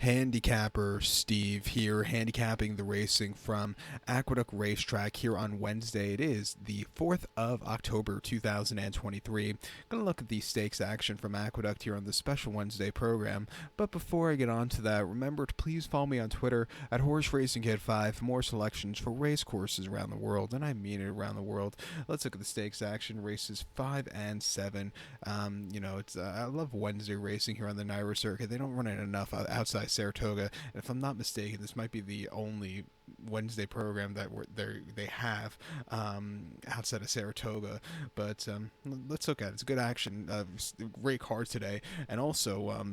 Handicapper Steve here, handicapping the racing from Aqueduct Racetrack here on Wednesday. It is the 4th of October 2023. Gonna look at the stakes action from Aqueduct here on the special Wednesday program. But before I get on to that, remember to please follow me on Twitter at Horse Racing Kid 5 for more selections for race courses around the world, and I mean it, around the world. Let's look at the stakes action, races 5 and 7. I love Wednesday racing here on the Naira circuit. They don't run it enough outside Saratoga, and if I'm not mistaken, this might be the only Wednesday program that they have outside of Saratoga. But let's look at it. It's good action, great card today, and also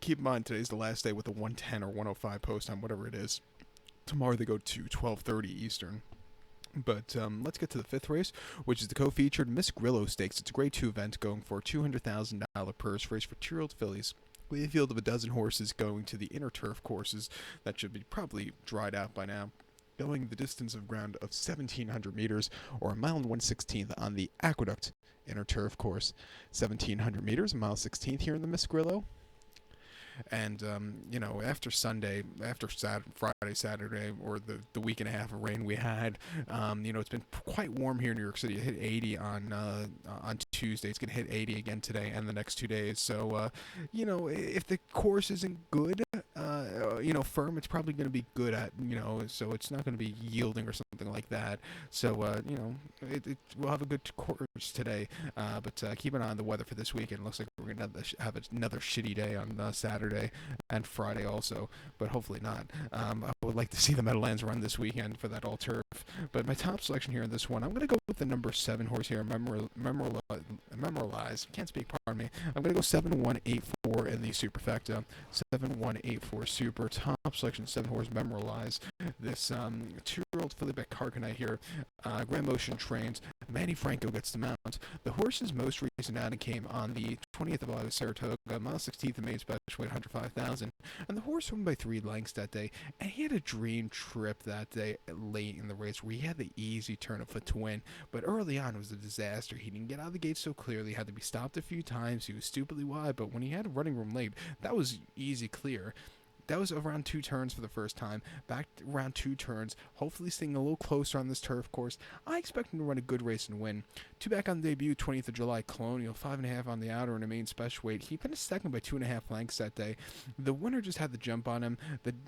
keep in mind today's the last day with the 110 or 105 post time, whatever it is. Tomorrow they go to 12:30 Eastern. But let's get to the fifth race, which is the co-featured Miss Grillo Stakes. It's a Grade 2 event going for a $200,000 purse race for 2-year-old fillies. With a field of a dozen horses going to the inner turf courses that should be probably dried out by now. Going the distance of ground of 1,700 meters, or a mile and 1/16th on the Aqueduct inner turf course. 1,700 meters, a mile 16th here in the Miss Grillo. And, after Sunday, Friday, Saturday, or the week and a half of rain we had, it's been quite warm here in New York City. It hit 80 on Tuesday. It's going to hit 80 again today and the next 2 days. So, if the course isn't good, firm, it's probably going to be good at, so it's not going to be yielding or something like that. So, we'll have a good course today. But keep an eye on the weather for this weekend. It looks like we're going to have another shitty day on Saturday and Friday also, but hopefully not. I would like to see the Meadowlands run this weekend for that all turf. But my top selection here in this one, I'm going to go with the number 7 horse here, Memorialize. Can't speak, pardon me. I'm going to go 7184 in the superfecta. 7184 super. Top selection, 7 horse, Memorialize. This 2-year-old filly by Carcanite here. Grand Motion trains. Manny Franco gets the mount. The horse's most recent outing came on the 20th of August, Saratoga, mile 16th of Main Special Weight, 105,000. And the horse won by 3 lengths that day. And he had a dream trip that day late in the race where he had the easy turn of foot to win. But early on, it was a disaster. He didn't get out of the gate so clearly. Had to be stopped a few times. He was stupidly wide. But when he had running room late, that was easy clear. That was around 2 turns for the first time. Back around 2 turns. Hopefully staying a little closer on this turf course. I expect him to run a good race and win. 2 back on the debut, 20th of July, Colonial. 5.5 on the outer in a Main Special Weight. He finished second by 2.5 lengths that day. The winner just had the jump on him.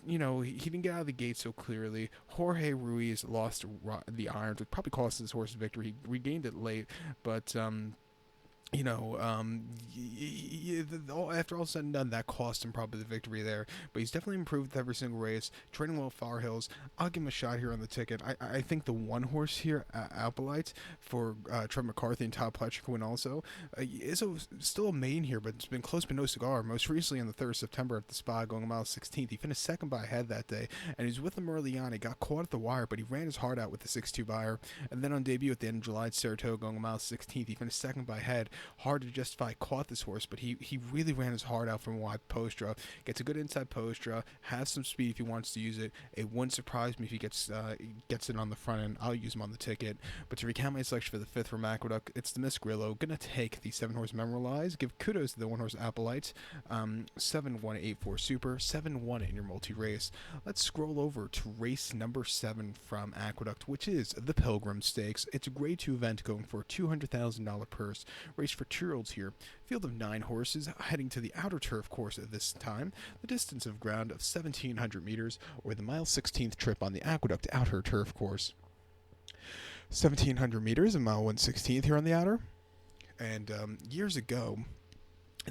He didn't get out of the gate so clearly. Jorge Ruiz lost the irons. It probably cost his horse a victory. He regained it late, but after all said and done, that cost him probably the victory there. But he's definitely improved with every single race. Training well at Far Hills. I'll give him a shot here on the ticket. I think the one horse here, Alpalite, for Trev McCarthy and Todd Pletcher can win also. Is still a main here, but it's been close but no cigar. Most recently on the 3rd of September at the Spa, going a mile 16th. He finished second by a head that day, and he was with him early on. He got caught at the wire, but he ran his heart out with the 6-2 buyer. And then on debut at the end of July at Saratoga, going a mile 16th, he finished second by a head. Hard to justify caught this horse, but he really ran his heart out from a wide post draw. Gets a good inside post draw, has some speed if he wants to use it. It wouldn't surprise me if he gets it on the front end. I'll use him on the ticket. But to recount my selection for the 5th from Aqueduct, it's the Miss Grillo. Gonna take the 7 horse Memorialize. Give kudos to the 1 horse Appalite. 7184 super, 7-1 in your multi-race. Let's scroll over to race number 7 from Aqueduct, which is the Pilgrim Stakes. It's a Grade 2 event going for a $200,000 purse. Race for 2-year-olds here. Field of 9 horses heading to the outer turf course at this time. The distance of ground of 1,700 meters, or the mile 16th trip on the Aqueduct outer turf course. 1,700 meters, a mile 1/16th here on the outer. And years ago,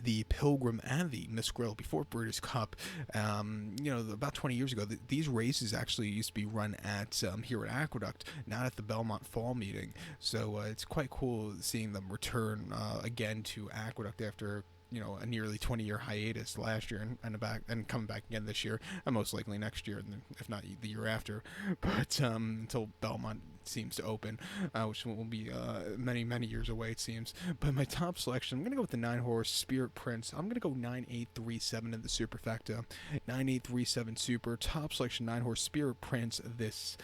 the Pilgrim and the Miss Grillo before Breeders' Cup, about 20 years ago, these races actually used to be run at here at Aqueduct, not at the Belmont Fall meeting. So it's quite cool seeing them return again to Aqueduct after a nearly 20-year hiatus last year and coming back again this year, and most likely next year, if not the year after. But until Belmont seems to open, which will be many, many years away, it seems. But my top selection, I'm going to go with the 9 horse Spirit Prince. I'm going to go 9837 in the superfecta. 9837 super. Top selection, 9 horse Spirit Prince. This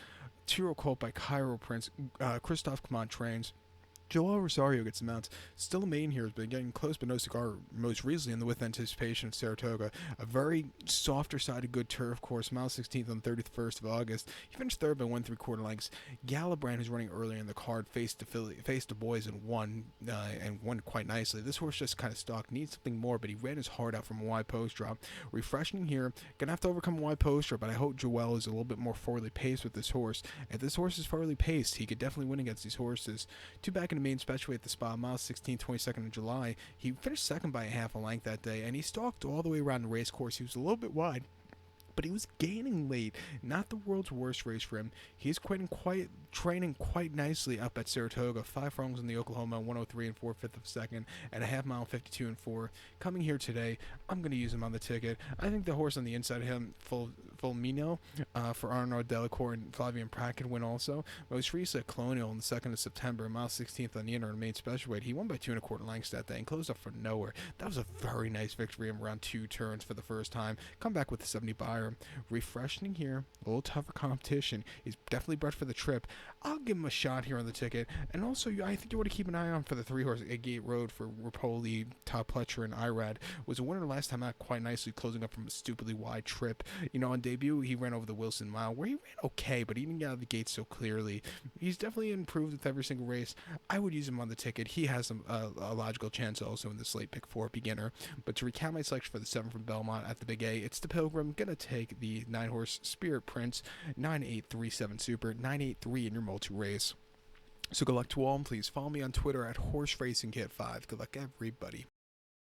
2-year-old colt by Cairo Prince. Christophe Clement trains. Joel Rosario gets the mounts. Still a main here, has been getting close, but no cigar most recently in the with anticipation of Saratoga. A very softer sided good turf course, mile 16th on 31st of August. He finished third by 1 3/4 lengths. Galibrand, who's running earlier in the card, faced the boys and won quite nicely. This horse just kind of stalked, needs something more, but he ran his heart out from a wide post drop. Refreshing here, gonna have to overcome a wide post drop, but I hope Joel is a little bit more forwardly paced with this horse. If this horse is forwardly paced, he could definitely win against these horses. Two back in the main special weight at the spot, mile 16, 22nd of July. He finished second by a half a length that day, and he stalked all the way around the race course. He was a little bit wide, but he was gaining late. Not the world's worst race for him. He's training quite nicely up at Saratoga. 5 furlongs in the Oklahoma, 103 and 4/5 of a second, and a half mile, 52 and 4. Coming here today, I'm going to use him on the ticket. I think the horse on the inside of him, Fulmino, for Arnaud Delacour and Flavian Pratt could win also. Most recently at Colonial on the 2nd of September, mile 16th on the inner and main special weight. He won by 2 1/4 lengths that day and closed up for nowhere. That was a very nice victory in around 2 turns for the first time. Come back with the 70 buyer. Refreshing here, a little tougher competition. He's definitely bred for the trip. I'll give him a shot here on the ticket. And also, I think you want to keep an eye on for the 3-horse at Gate Road for Rapoli, Todd Pletcher, and Irad. Was a winner last time out quite nicely, closing up from a stupidly wide trip. On debut, he ran over the Wilson Mile, where he ran okay, but he didn't get out of the gate so clearly. He's definitely improved with every single race. I would use him on the ticket. He has a logical chance also in the slate pick 4 beginner. But to recap my selection for the 7 from Belmont at the Big A, it's the Pilgrim. Gonna take the 9-horse Spirit Prince, 9837 Super, 983 in your multi-race. So good luck to all, and please follow me on Twitter at HorseRacingKit5. Good luck, everybody.